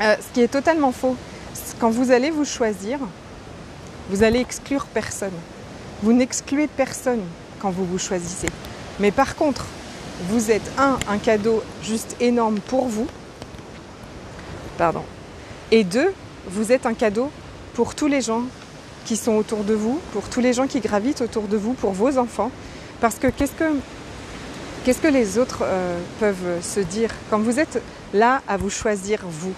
Ce qui est totalement faux. Quand vous allez vous choisir, vous allez exclure personne. Vous n'excluez personne quand vous vous choisissez. Mais par contre, vous êtes un cadeau juste énorme pour vous. Pardon. Et deux, vous êtes un cadeau pour tous les gens qui sont autour de vous, pour tous les gens qui gravitent autour de vous, pour vos enfants. Parce que qu'est-ce que les autres peuvent se dire quand vous êtes là à vous choisir vous?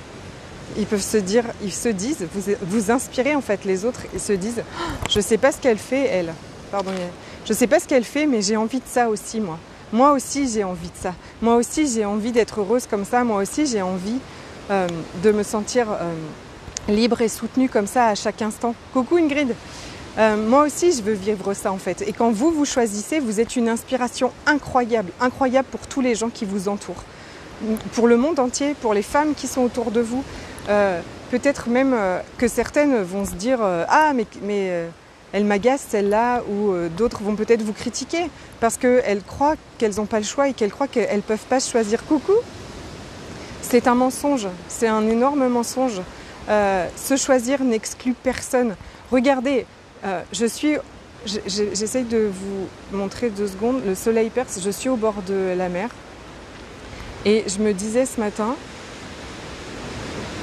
Ils se disent, vous inspirez en fait les autres et se disent oh, je sais pas ce qu'elle fait elle, pardon, je sais pas ce qu'elle fait mais j'ai envie de ça aussi moi. Moi aussi j'ai envie de ça. Moi aussi j'ai envie d'être heureuse comme ça. Moi aussi j'ai envie de me sentir libre et soutenue comme ça à chaque instant. Coucou Ingrid. Moi aussi je veux vivre ça en fait. Et quand vous choisissez, vous êtes une inspiration incroyable, incroyable pour tous les gens qui vous entourent. Pour le monde entier, pour les femmes qui sont autour de vous. Peut-être même que certaines vont se dire ah mais elle m'agace celle-là, ou d'autres vont peut-être vous critiquer parce qu'elles croient qu'elles n'ont pas le choix et qu'elles croient qu'elles ne peuvent pas choisir. Coucou. C'est un mensonge, c'est un énorme mensonge. Se choisir n'exclut personne. Regardez, j'essaye de vous montrer 2 secondes, le soleil perce, je suis au bord de la mer et je me disais ce matin,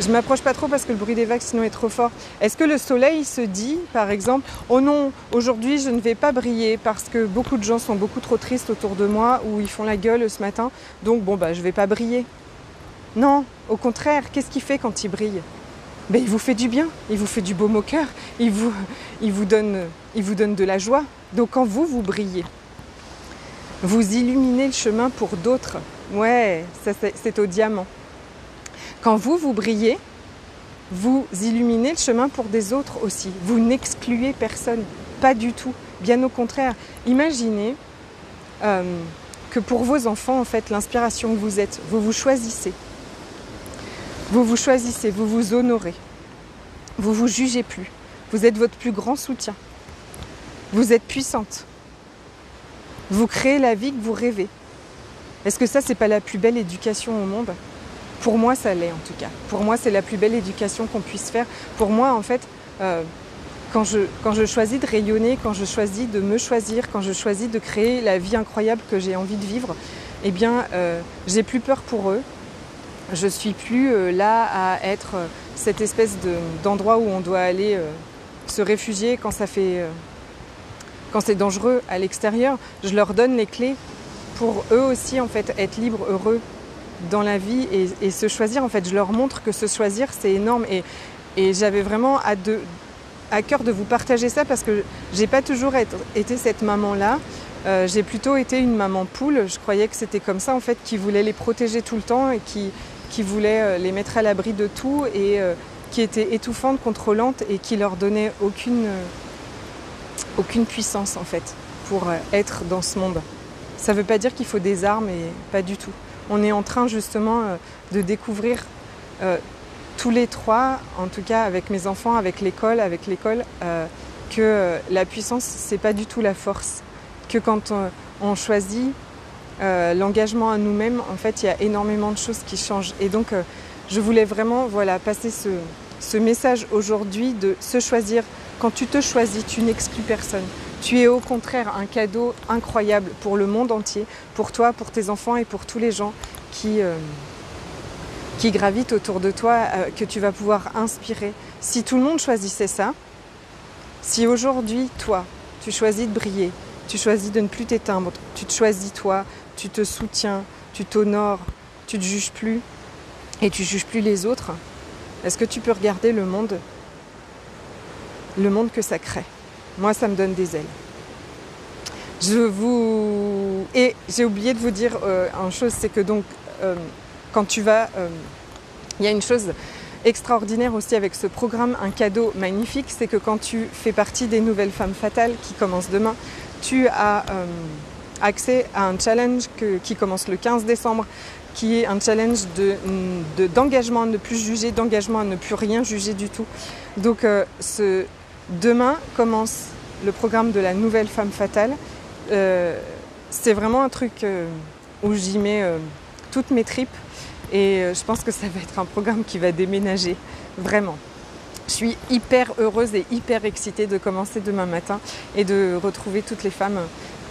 je m'approche pas trop parce que le bruit des vagues sinon est trop fort. Est-ce que le soleil se dit, par exemple, oh non, aujourd'hui je ne vais pas briller parce que beaucoup de gens sont beaucoup trop tristes autour de moi ou ils font la gueule ce matin, donc bon bah je vais pas briller. Non, au contraire, qu'est-ce qu'il fait quand il brille? Ben, il vous fait du bien, il vous fait du baume au cœur, il vous donne de la joie. Donc quand vous brillez, vous illuminez le chemin pour d'autres. Ouais, ça c'est au diamant. Quand vous brillez, vous illuminez le chemin pour des autres aussi. Vous n'excluez personne, pas du tout. Bien au contraire. Imaginez que pour vos enfants, en fait, l'inspiration que vous êtes, vous vous choisissez. Vous vous choisissez, vous vous honorez. Vous vous jugez plus. Vous êtes votre plus grand soutien. Vous êtes puissante. Vous créez la vie que vous rêvez. Est-ce que ça, c'est pas la plus belle éducation au monde ? Pour moi, ça l'est en tout cas. Pour moi, c'est la plus belle éducation qu'on puisse faire. Pour moi, en fait, quand je choisis de rayonner, quand je choisis de me choisir, quand je choisis de créer la vie incroyable que j'ai envie de vivre, eh bien, j'ai plus peur pour eux. Je suis plus là à être cette espèce d'endroit où on doit aller se réfugier quand c'est dangereux à l'extérieur. Je leur donne les clés pour eux aussi en fait être libres, heureux dans la vie et se choisir. En fait, je leur montre que se choisir c'est énorme et j'avais vraiment à cœur de vous partager ça parce que j'ai pas toujours été cette maman-là. J'ai plutôt été une maman poule. Je croyais que c'était comme ça en fait, qui voulait les protéger tout le temps et qui voulait les mettre à l'abri de tout et qui était étouffante, contrôlante et qui leur donnait aucune puissance en fait pour être dans ce monde. Ça ne veut pas dire qu'il faut des armes et pas du tout. On est en train justement de découvrir tous les trois, en tout cas avec mes enfants, avec l'école, que la puissance c'est pas du tout la force. Que quand on choisit l'engagement à nous-mêmes, en fait, il y a énormément de choses qui changent. Et donc, je voulais vraiment passer ce message aujourd'hui de se choisir. Quand tu te choisis, tu n'exclus personne. Tu es au contraire un cadeau incroyable pour le monde entier, pour toi, pour tes enfants et pour tous les gens qui gravitent autour de toi, que tu vas pouvoir inspirer. Si tout le monde choisissait ça, si aujourd'hui, toi, tu choisis de briller, tu choisis de ne plus t'éteindre, tu te choisis toi, tu te soutiens, tu t'honores, tu ne te juges plus et tu ne juges plus les autres, est-ce que tu peux regarder le monde que ça crée? Moi, ça me donne des ailes. Et j'ai oublié de vous dire une chose, c'est que donc, quand tu vas... il y a une chose extraordinaire aussi avec ce programme, un cadeau magnifique, c'est que quand tu fais partie des nouvelles femmes fatales qui commencent demain, tu as accès à un challenge qui commence le 15 décembre, qui est un challenge d'engagement à ne plus juger, d'engagement à ne plus rien juger du tout. Donc demain commence le programme de la nouvelle femme fatale. C'est vraiment un truc où j'y mets toutes mes tripes. Et je pense que ça va être un programme qui va déménager, vraiment. Je suis hyper heureuse et hyper excitée de commencer demain matin et de retrouver toutes les femmes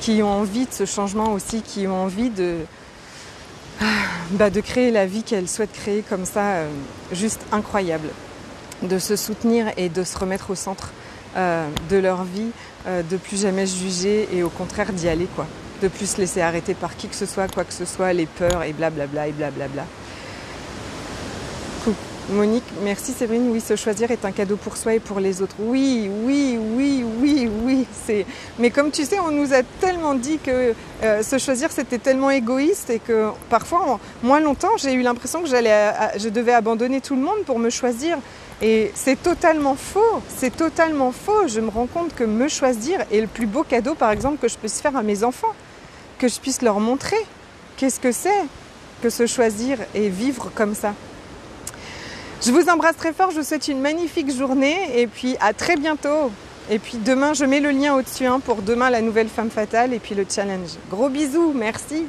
qui ont envie de ce changement aussi, qui ont envie de créer la vie qu'elles souhaitent créer comme ça, juste incroyable. De se soutenir et de se remettre au centre de leur vie, de plus jamais juger et au contraire d'y aller, quoi. De plus se laisser arrêter par qui que ce soit, quoi que ce soit, les peurs et blablabla et blablabla. Monique, merci Séverine, oui, se choisir est un cadeau pour soi et pour les autres. Oui. Mais comme tu sais, on nous a tellement dit que se choisir c'était tellement égoïste et que parfois, moi longtemps, j'ai eu l'impression que je devais abandonner tout le monde pour me choisir. Et c'est totalement faux, Je me rends compte que me choisir est le plus beau cadeau, par exemple, que je puisse faire à mes enfants, que je puisse leur montrer qu'est-ce que c'est que se choisir et vivre comme ça. Je vous embrasse très fort, je vous souhaite une magnifique journée et puis à très bientôt. Et puis demain, je mets le lien au-dessus pour demain la nouvelle femme fatale et puis le challenge. Gros bisous, merci.